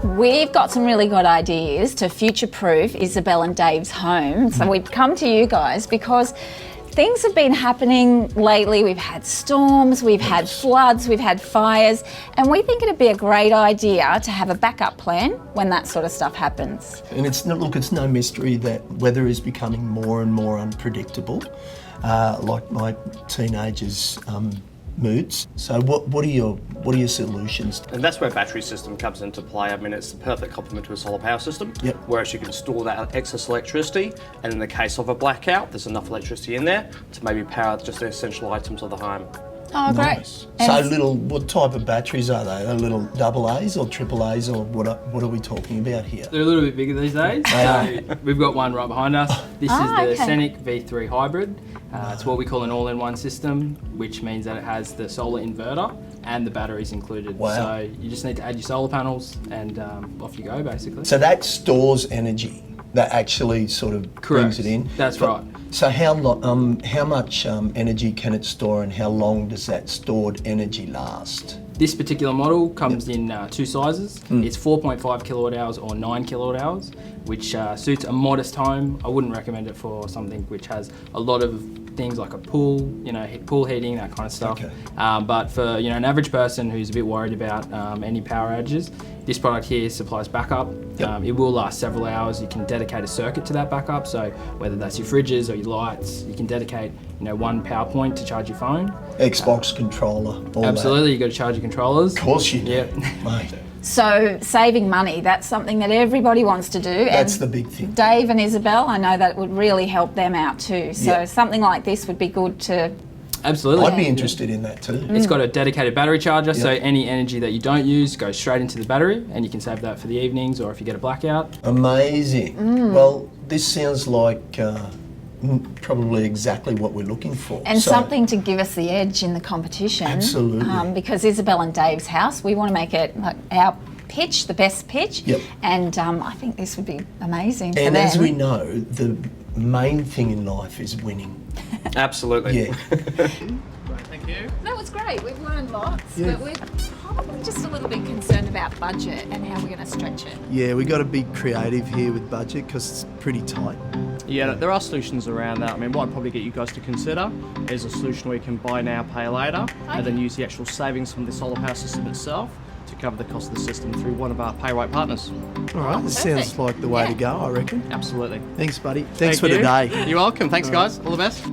We've got some really good ideas to future-proof Isabel and Dave's home. So we've come to you guys because things have been happening lately. We've had storms, we've had floods, we've had fires, and we think it'd be a great idea to have a backup plan when that sort of stuff happens. And it's no mystery that weather is becoming more and more unpredictable, like my teenagers' moods. So what are your solutions? And that's where battery system comes into play. I mean, it's the perfect complement to a solar power system, Yep. whereas you can store that excess electricity, and in the case of a blackout, there's enough electricity in there to maybe power just the essential items of the home. Oh, great. Nice. And So what type of batteries are they? Are little AA's or AAA's, or what are we talking about here? They're a little bit bigger these days. We've got one right behind us. This is the okay. SENEC V3 hybrid. It's what we call an all-in-one system, which means that it has the solar inverter and the batteries included. Wow. So you just need to add your solar panels and off you go, basically. So that stores energy. That actually sort of brings it in. That's right. So how much energy can it store, and how long does that stored energy last? This particular model comes in two sizes. It's 4.5 kilowatt hours or 9 kilowatt hours, which suits a modest home. I wouldn't recommend it for something which has a lot of things like a pool, pool heating, that kind of stuff. Okay. But for an average person who's a bit worried about any power outages, this product here supplies backup. Yep. It will last several hours. You can dedicate a circuit to that backup. So whether that's your fridges or your lights, you can dedicate one power point to charge your phone. Xbox controller, all Absolutely, you've got to charge your controllers. that. Of course you do, Yep. mate. so saving money, that's something that everybody wants to do. That's and the big thing. Dave and Isabel, I know that would really help them out too. So Yeah. something like this would be good to... Absolutely. I'd be interested in that too. It's got a dedicated battery charger, so Yep. any energy that you don't use goes straight into the battery, and you can save that for the evenings or if you get a blackout. Amazing. Well, this sounds like probably exactly what we're looking for. And So- something to give us the edge in the competition. Absolutely. Because Isabel and Dave's house, we want to make it like our pitch, the best pitch. Yep. And I think this would be amazing for And them. as we know, the main thing in life is winning. Absolutely. Yeah. Thank you. That was great. We've learned lots, Yeah. but we're probably just a little bit concerned about budget and how we're going to stretch it. Yeah, we got to be creative here with budget because it's pretty tight. Yeah, there are solutions around that. I mean, what I'd probably get you guys to consider is a solution where you can buy now, pay later, and then use the actual savings from the solar power system itself to cover the cost of the system through one of our pay rate partners. All right, this perfect. sounds like the way to go, I reckon. Absolutely. Thanks, buddy. Thanks Thank for you. today. You're welcome. Thanks, guys. All the best.